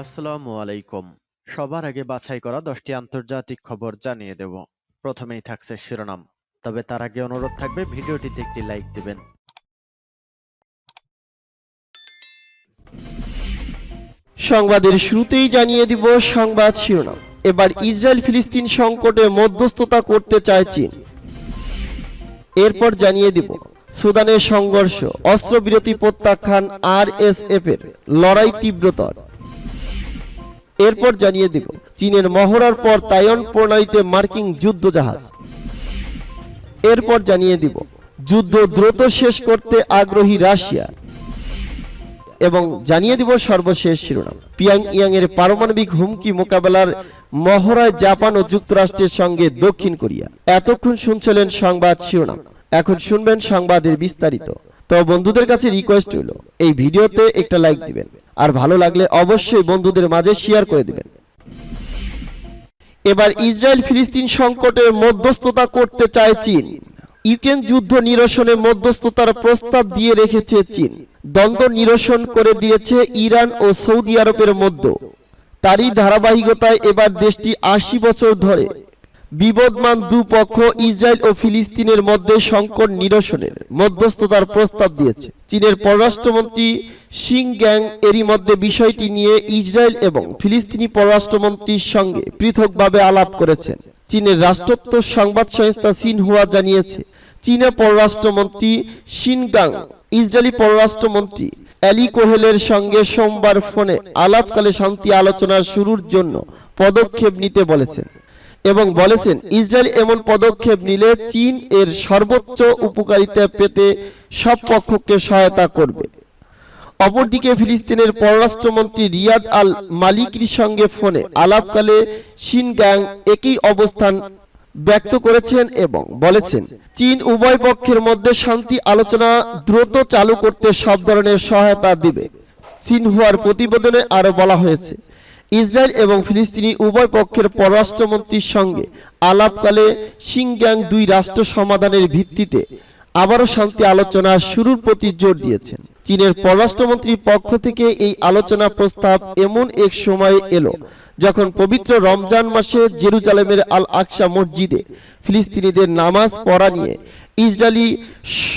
আসসালামু আলাইকুম। সবার আগে বাছাই করা 10টি আন্তর্জাতিক খবর জানিয়ে দেব। প্রথমেই থাকছে শিরোনাম। তবে তার আগে অনুরোধ থাকবে ভিডিওটিতে একটি লাইক দিবেন। সংবাদের শুরুতেই জানিয়ে দিব সংবাদ শিরোনাম। এবার ইসরায়েল ফিলিস্তিন সংকটে মধ্যস্থতা করতে চায় চীন। এরপর জানিয়ে দিব সুদানের সংঘর্ষ, অস্ত্রবিরতি প্রত্যাখ্যান, আরএসএফ এর লড়াই তীব্রতর। এরপর জানিয়ে দিব চীনের মহড়ার পর তাইওয়ান প্রণালীতে মার্কিন যুদ্ধজাহাজ। এরপর জানিয়ে দিব যুদ্ধ দ্রুত শেষ করতে আগ্রহী রাশিয়া। এবং জানিয়ে দিব সর্বশেষ শিরোনাম, পিয়ংইয়াং এর পারমাণবিক হুমকি মোকাবেলার মহড়ায় জাপান ও যুক্তরাষ্ট্রের সঙ্গে দক্ষিণ কোরিয়া। এতক্ষণ শুনছিলেন সংবাদ শিরোনাম, এখন শুনবেন সংবাদের বিস্তারিত। তো বন্ধুদের কাছে রিকোয়েস্ট হলো এই ভিডিওতে একটা লাইক দিবেন, আর ভালো লাগলে অবশ্যই বন্ধুদের মাঝে শেয়ার করে দিবেন। এবার ইসরায়েল ফিলিস্তিন সংকটে মধ্যস্থতা করতে চায় চীন। ইউক্রেন যুদ্ধ নিরসনে মধ্যস্থতার প্রস্তাব দিয়ে রেখেছে চীন। দ্বন্দ্ব নিরসন করে দিয়েছে ইরান ও সৌদি আরবের মধ্যে। তারই ধারাবাহিকতায় এবার দেশটি ৮০ বছর ধরে বিবদমান দুপক্ষ ইসরায়েল ও ফিলিস্তিনের মধ্যে সংকট নিরসনের মধ্যস্থতার প্রস্তাব দিয়েছে। চীনের পররাষ্ট্রমন্ত্রী শিং গ্যাং এরই মধ্যে বিষয়টি নিয়ে ইসরায়েল এবং ফিলিস্তিনি পররাষ্ট্রমন্ত্রীর সঙ্গে পৃথকভাবে আলাপ করেছেন। চীনের রাষ্ট্রোত্ত সংবাদ সংস্থা সিনহুয়া জানিয়েছে, চীনের পররাষ্ট্রমন্ত্রী শিন গাং ইসরায়েলি পররাষ্ট্রমন্ত্রী এলি কোহেলের সঙ্গে সোমবার ফোনে আলাপকালে শান্তি আলোচনা শুরুর জন্য পদক্ষেপ নিতে বলেছেন এবং বলেছেন ইসরায়েল এমন পদক্ষেপ নিলে চীন এর সর্বোচ্চ উপকারিতা পেতে সব পক্ষকে সহায়তা করবে। অপরদিকে ফিলিস্তিনের পররাষ্ট্রমন্ত্রী রিয়াদ আল মালিকির সঙ্গে ফোনে আলাপকালে শিন গ্যাং একই অবস্থান ব্যক্ত করেছেন এবং বলেছেন চীন উভয় পক্ষের মধ্যে শান্তি আলোচনা দ্রুত চালু করতে সব ধরনের সহায়তা দিবে। সিনহুয়ার প্রতিবেদনে আরো বলা হয়েছে, ইসরায়েল এবং ফিলিস্তিনি উভয় পক্ষের পররাষ্ট্রমন্ত্রীর সঙ্গে আলাপকালে শিন গ্যাং দুই রাষ্ট্র সমাধানের ভিত্তিতে আবারও শান্তি আলোচনা শুরুর প্রতি জোর দিয়েছেন। চীনের পররাষ্ট্রমন্ত্রীর পক্ষ থেকে এই আলোচনা প্রস্তাব এমন এক সময় এলো যখন পবিত্র রমজান মাসে জেরুজালেমের আল আকসা মসজিদে ফিলিস্তিনিদের নামাজ পড়া নিয়ে ইসরায়েলি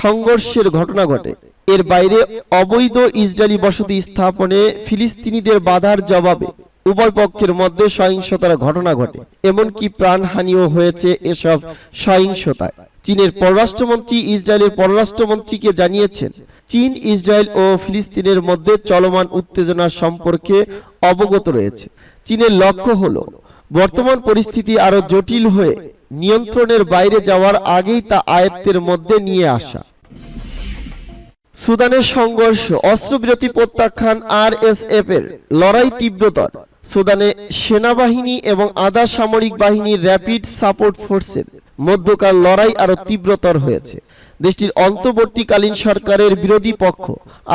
সংঘর্ষের ঘটনা ঘটে। এর বাইরে অবৈধ ইসরায়েলি বসতি স্থাপনে ফিলিস্তিনিদের বাধার জবাবে উভয় পক্ষের মধ্যে সহিংসতার ঘটনা ঘটে, এমনকি প্রাণহানিও হয়েছে এসব সহিংসতায়। চীনের পররাষ্ট্রমন্ত্রী ইসরায়েলের পররাষ্ট্রমন্ত্রীকে জানিয়েছেন, চীন ইসরায়েল ও ফিলিস্তিনের মধ্যে চলমান উত্তেজনা সম্পর্কে অবগত রয়েছে। চীনের লক্ষ্য হলো বর্তমান পরিস্থিতি আরো জটিল হয়ে নিয়ন্ত্রণের বাইরে যাওয়ার আগেই তা আয়ত্তের মধ্যে নিয়ে আসা। সুদানের সংঘর্ষ, অস্ত্রবিরতি প্রত্যাখ্যান, আরএসএফ এর লড়াই তীব্রতর। সুদানে সেনাবাহিনী এবং আধা সামরিক বাহিনীর র্যাপিড সাপোর্ট ফোর্সের মধ্যকার লড়াই আরো তীব্রতর হয়েছে। দেশটির অন্তর্বর্তীকালীন সরকারের বিরোধী পক্ষ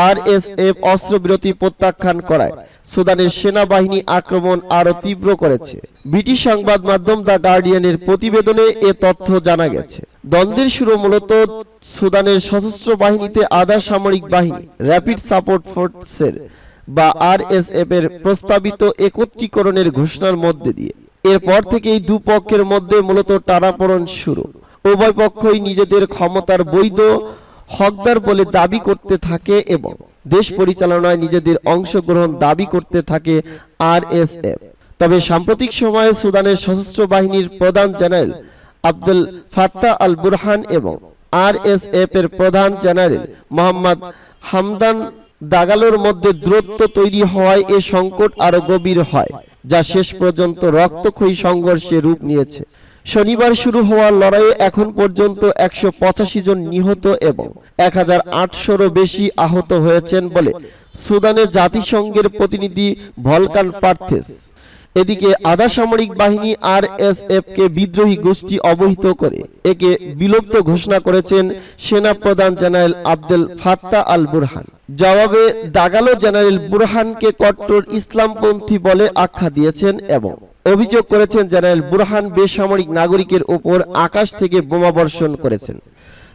আরএসএফ অস্ত্রবিরতি প্রত্যাখ্যান করায় সুদানের সেনাবাহিনী আক্রমণ আরো তীব্র করেছে। ব্রিটিশ সংবাদ মাধ্যম দ্য গার্ডিয়ানের প্রতিবেদনে এ তথ্য জানা গেছে। দ্বন্দ্বের শুরু মূলত সুদানের সশস্ত্র বাহিনীতে আধা সামরিক বাহিনী র্যাপিড সাপোর্ট ফোর্সের বা আরএসএফ এর প্রস্তাবিত একত্রীকরণের ঘোষণার মধ্যে দিয়ে। এরপর থেকেই দুপক্ষের মধ্যে মূলত টানাপোড়েন শুরু। উভয় পক্ষই নিজেদের ক্ষমতার বৈধ হকদার বলে দাবি করতে থাকে এবং দেশ পরিচালনায় নিজেদের অংশগ্রহণ দাবি করতে থাকে আরএসএফ। তবে সাম্প্রতিক সময়ে সুদানের সশস্ত্র বাহিনীর প্রধান general Abdul Fattah al Burhan এবং আরএসএফ এর প্রধান জেনারেল মোহাম্মদ হামদান দাগালোর মধ্যে দূরত্ব তৈরি হওয়ায় এ সংকট আরো গভীর হয়, যা শেষ পর্যন্ত রক্তক্ষয়ী সংঘর্ষে রূপ নিয়েছে। শনিবার শুরু হওয়া লড়াইয়ে এখন পর্যন্ত ১৮৫ জন নিহত এবং ১৮০০-রও বেশি আহত হয়েছেন বলে সুদানের জাতিসংঘের প্রতিনিধি ভলকান পার্থেস। এদিকে আধা সামরিক বাহিনী আরএসএফ কে বিদ্রোহী গোষ্ঠী অবহিত করে একে বিলুপ্ত ঘোষণা করেছেন সেনা প্রধান general Abdul Fattah al Burhan. জবাবে দাগালো জেনারেল বুরহানকে কট্টর ইসলামপন্থী বলে আখ্যা দিয়েছেন এবং অভিযোগ করেছেন জেনারেল বুরহান বেসামরিক নাগরিকের উপর আকাশ থেকে বোমা বর্ষণ করেছেন।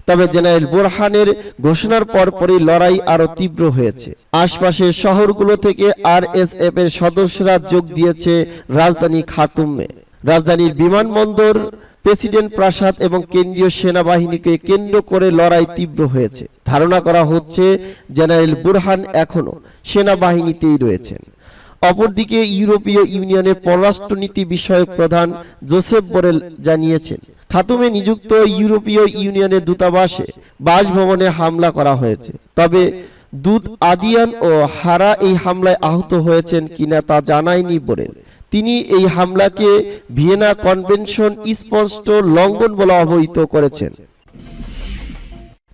তবে জেনারেল বুরহানের ঘোষণার পরপরই লড়াই আরো তীব্র হয়েছে। আশপাশের শহরগুলো থেকে আরএসএফ এর সদস্যরা যোগ দিয়েছে রাজধানী খার্তুমে। রাজধানীর বিমানবন্দর, প্রেসিডেন্ট প্রাসাদ এবং কেন্দ্রীয় সেনাবাহিনীকে কেন্দ্র করে লড়াই তীব্র হয়েছে। ধারণা করা হচ্ছে জেনারেল বুরহান এখনো সেনাবাহিনীতেই রয়েছেন। অপরদিকে ইউরোপীয় ইউনিয়নের পররাষ্ট্রনীতি বিষয়ক প্রধান জোসেফ বোরেল জানিয়েছেন, খার্তুমে নিযুক্ত ইউরোপীয় ইউনিয়নের দূতাবাসে বাসভবনে হামলা করা হয়েছে। তবে দূত আদিয়ান ও হারা এই হামলায় আহত হয়েছেন কিনা তা জানায়নি বোরেল। তিনি এই হামলাকে ভিয়েনা কনভেনশন স্পষ্ট লঙ্ঘন বলে অবহিত করেছেন।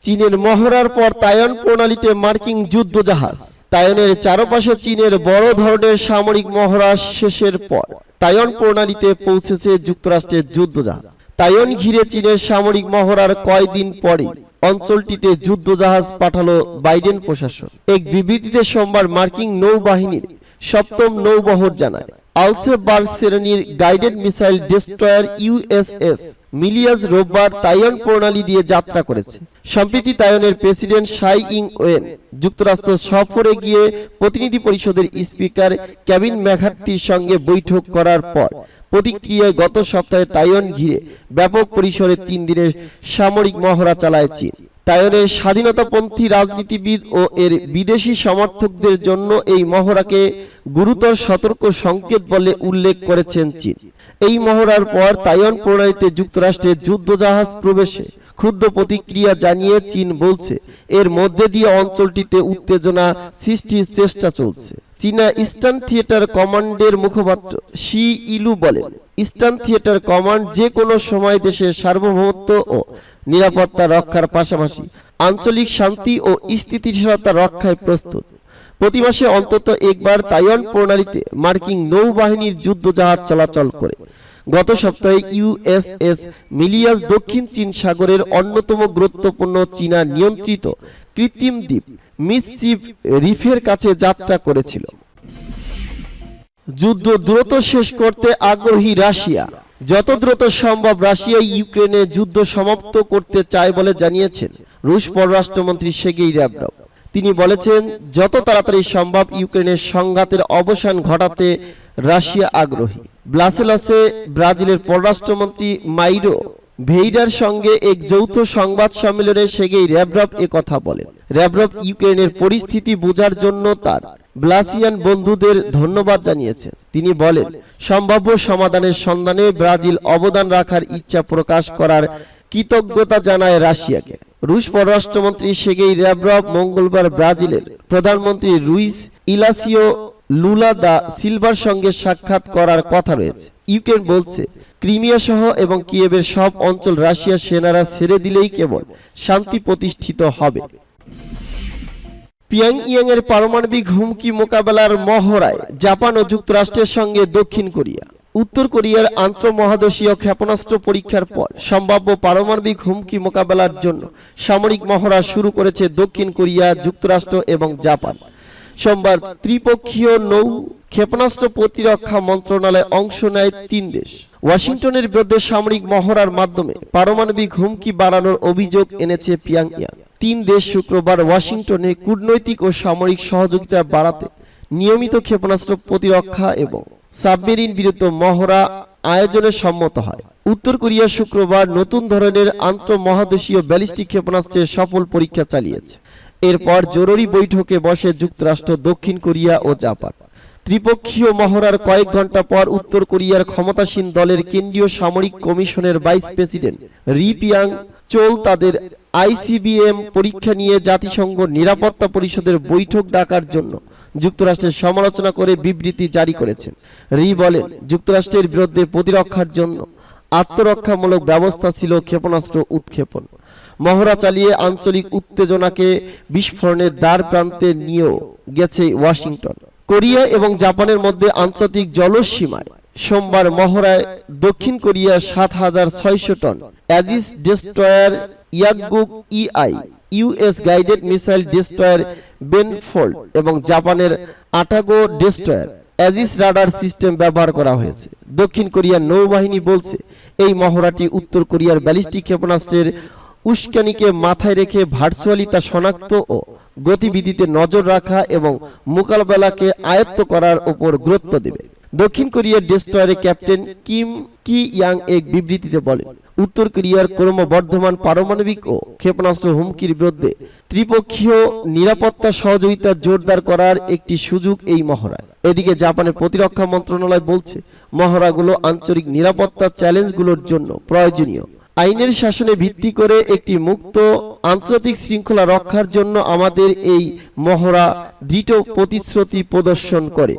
চীনের মহড়ার পর তাইওয়ান প্রণালীতে মার্কিন যুদ্ধজাহাজ। তাইওয়ানের চারপাশে চীনের বড় ধরনের সামরিক মহড়া শেষের পর তাইওয়ান প্রণালীতে পৌঁছেছে যুক্তরাষ্ট্রের যুদ্ধজাহাজ। তাইওয়ান ঘিরে চীনের সামরিক মহড়ার কয়েকদিন পরেই অঞ্চলটিতে যুদ্ধজাহাজ পাঠালো বাইডেন প্রশাসন। এক বিবৃতিতে সোমবার মার্কিন নৌবাহিনীর ৭ম নৌবহর জানায়, আলসেবার্গ শ্রেণীর guided missile destroyer USS Milius রোববার তাইওয়ান প্রণালী দিয়ে যাত্রা করেছে। সম্প্রতি তাইওয়ানের প্রেসিডেন্ট সাই ইং ওয়েন যুক্তরাষ্ট্র সফরে গিয়ে প্রতিনিধি পরিষদের স্পিকার কেভিন ম্যাকার্থির সঙ্গে বৈঠক করার পর প্রতিক্রিয়ায় গত সপ্তাহে তাইওয়ান ঘিরে ব্যাপক পরিসরে ৩ দিনের সামরিক মহড়া চালায় চীন। তাইওয়ানের স্বাধীনতাপন্থী রাজনীতিবিদ ও এর বিদেশি সমর্থকদের জন্য এই মহড়াকে গুরুতর সতর্ক সংকেত বলে উল্লেখ করেছেন চীন। এই মহড়ার পর তাইওয়ান প্রণালীতে যুক্তরাষ্ট্রের যুদ্ধজাহাজ প্রবেশে ক্ষুব্ধ প্রতিক্রিয়া জানিয়ে চীন বলছে, এর মধ্যে দিয়ে অঞ্চলটিতে উত্তেজনা সৃষ্টির চেষ্টা চলছে। চীনা ইস্টার্ন থিয়েটার কমান্ডের মুখপাত্র শি ইলু বলেন, ইস্টার্ন থিয়েটার কমান্ড যে কোনো সময় দেশের সার্বভৌমত্ব ও নিরাপত্তা রক্ষার পাশাপাশি আঞ্চলিক শান্তি ও স্থিতিশীলতা রক্ষায় প্রস্তুত। প্রতি মাসে অন্তত একবার তাইওয়ান প্রণালীতে মার্কিন নৌবাহিনীর যুদ্ধজাহাজ চলাচল করে। গত সপ্তাহে ইউএসএস মিলিয়াস দক্ষিণ চীন সাগরের অন্যতম গুরুত্বপূর্ণ চীনা নিয়ন্ত্রিত কৃত্রিম দ্বীপ মিসসিপ রিফের কাছে যাত্রা করেছিল। যুদ্ধ দ্রুত শেষ করতে আগ্রহী রাশিয়া। যত দ্রুত সম্ভব রাশিয়া ইউক্রেনে যুদ্ধ সমাপ্ত করতে চায় বলে জানিয়েছেন রুশ পররাষ্ট্রমন্ত্রী সের্গেই ল্যাভরভ। তিনি বলেছেন, যত তাড়াতাড়ি সম্ভব ইউক্রেনের সংঘাতের অবসান ঘটাতে রাশিয়া আগ্রহী। ব্রাসেলসে ব্রাজিলের পররাষ্ট্রমন্ত্রী মাইরো ভেইরার সঙ্গে এক যৌথ সংবাদ সম্মেলনে সের্গেই ল্যাভরভ একথা বলেন। ল্যাভরভ ইউক্রেনের পরিস্থিতি বোঝার জন্য তার ব্রাসিয়ান বন্ধুদের ধন্যবাদ জানিয়েছেন। তিনি বলেন, সম্ভাব্য সমাধানের সন্ধানে ব্রাজিল অবদান রাখার ইচ্ছা প্রকাশ করার কৃতজ্ঞতা জানায় রাশিয়াকে। রুশ পররাষ্ট্রমন্ত্রী সের্গেই ল্যাভরভ মঙ্গলবার ব্রাজিলের প্রধানমন্ত্রী লুইস ইনাসিও লুলা দা সিলভার সঙ্গে সাক্ষাৎ করার কথা রয়েছে। ইউক্রেন বলছে, ক্রিমিয়া সহ এবং কিয়েভের সব অঞ্চল রাশিয়ার সেনারা ছেড়ে দিলেই কেবল শান্তি প্রতিষ্ঠিত হবে। পিয়ংইয়াং এর পারমাণবিক হুমকি মোকাবেলার মহড়ায় জাপান ও যুক্তরাষ্ট্রের সঙ্গে দক্ষিণ কোরিয়া। উত্তর কোরিয়ার আন্তঃমহাদেশীয় ক্ষেপণাস্ত্র পরীক্ষার পর সম্ভাব্য পারমাণবিক হুমকি মোকাবেলার জন্য সামরিক মহড়া শুরু করেছে দক্ষিণ কোরিয়া, যুক্তরাষ্ট্র এবং জাপান। সোমবার ত্রিপক্ষীয় নৌ ক্ষেপণাস্ত্র প্রতিরক্ষা মন্ত্রণালয়ে অংশ নেয় ৩ দেশ। ওয়াশিংটনের বিরুদ্ধে সামরিক মহড়ার মাধ্যমে পারমাণবিক হুমকি বাড়ানোর অভিযোগ এনেছে পিয়ংইয়াং। ৩ দেশ শুক্রবার ওয়াশিংটনে কূটনৈতিক ও সামরিক সহযোগিতা বাড়াতে নিয়মিত ক্ষেপণাস্ত্র প্রতিরক্ষা এবং সাবমেরিন বিরুদ্ধ মহড়া আয়োজনে সম্মত হয়। উত্তর কোরিয়া শুক্রবার নতুন ধরনের আন্তঃমহাদেশীয় ব্যালিস্টিক ক্ষেপণাস্ত্রের সফল পরীক্ষা চালিয়েছে। এরপর জরুরি বৈঠকে বসে যুক্তরাষ্ট্র, দক্ষিণ কোরিয়া ও জাপান। ত্রিপক্ষীয় মহড়ার কয়েক ঘন্টা পর উত্তর কোরিয়ার ক্ষমতাসীন দলের কেন্দ্রীয় সামরিক কমিশনের ভাইস প্রেসিডেন্ট রি পিয়াং চোল তাদের আইসিবিএম পরীক্ষা নিয়ে জাতিসংঘ নিরাপত্তা পরিষদের বৈঠক ডাকার জন্য যুক্তরাষ্ট্রের সমালোচনা করে বিবৃতি জারি করেছেন। রি বলেন, যুক্তরাষ্ট্রের বিরুদ্ধে প্রতিরক্ষার জন্য আত্মরক্ষামূলক ব্যবস্থা ছিল ক্ষেপণাস্ত্র উৎক্ষেপণ। মহড়া চালিয়ে আঞ্চলিক উত্তেজনাকে বিস্ফোরণের দ্বার প্রান্তে নিয়েও গেছে ওয়াশিংটন। কোরিয়া এবং জাপানের মধ্যে আন্তর্জাতিক জলসীমায় সোমবার মহড়ায় দক্ষিণ কোরিয়া ৭,৬০০ টন অ্যাজিস ডেস্ট্রয়ার ইয়াকগুক ইআই, US guided missile destroyer Benfold এবং জাপানের Atago destroyer Aegis radar system ব্যবহার করা হয়েছে। দক্ষিণ কোরিয়ার নৌবাহিনী বলছে, এই মহড়াটি উত্তর কোরিয়ার ব্যালিস্টিক ক্ষেপণাস্ত্রের উস্কানিকে মাথায় রেখে ভার্চুয়ালি তা শনাক্ত ও গতিবিধিতে নজর রাখা এবং মোকাবেলাকে আয়ত্ত করার উপর গুরুত্ব দেবে। দক্ষিণ কোরিয়ার ডেস্ট্রয়ারের ক্যাপ্টেন কিম কি ইয়াং এক বিবৃতিতে বলেন, উত্তর কোরিয়ার ক্রমবর্ধমান পারমাণবিক ও ক্ষেপণাস্ত্র হুমকির বিরুদ্ধে ত্রিপক্ষীয় নিরাপত্তা সহযোগিতা জোরদার করার একটি সুযোগ এই মহড়া। এদিকে জাপানের প্রতিরক্ষা মন্ত্রণালয় বলছে, মহড়াগুলো আঞ্চলিক নিরাপত্তা চ্যালেঞ্জগুলোর জন্য প্রয়োজনীয়। আইনের শাসনে ভিত্তি করে একটি মুক্ত আন্তর্জাতিক শৃঙ্খলা রক্ষার জন্য আমাদের এই মহড়া দৃঢ় প্রতিশ্রুতি প্রদর্শন করে।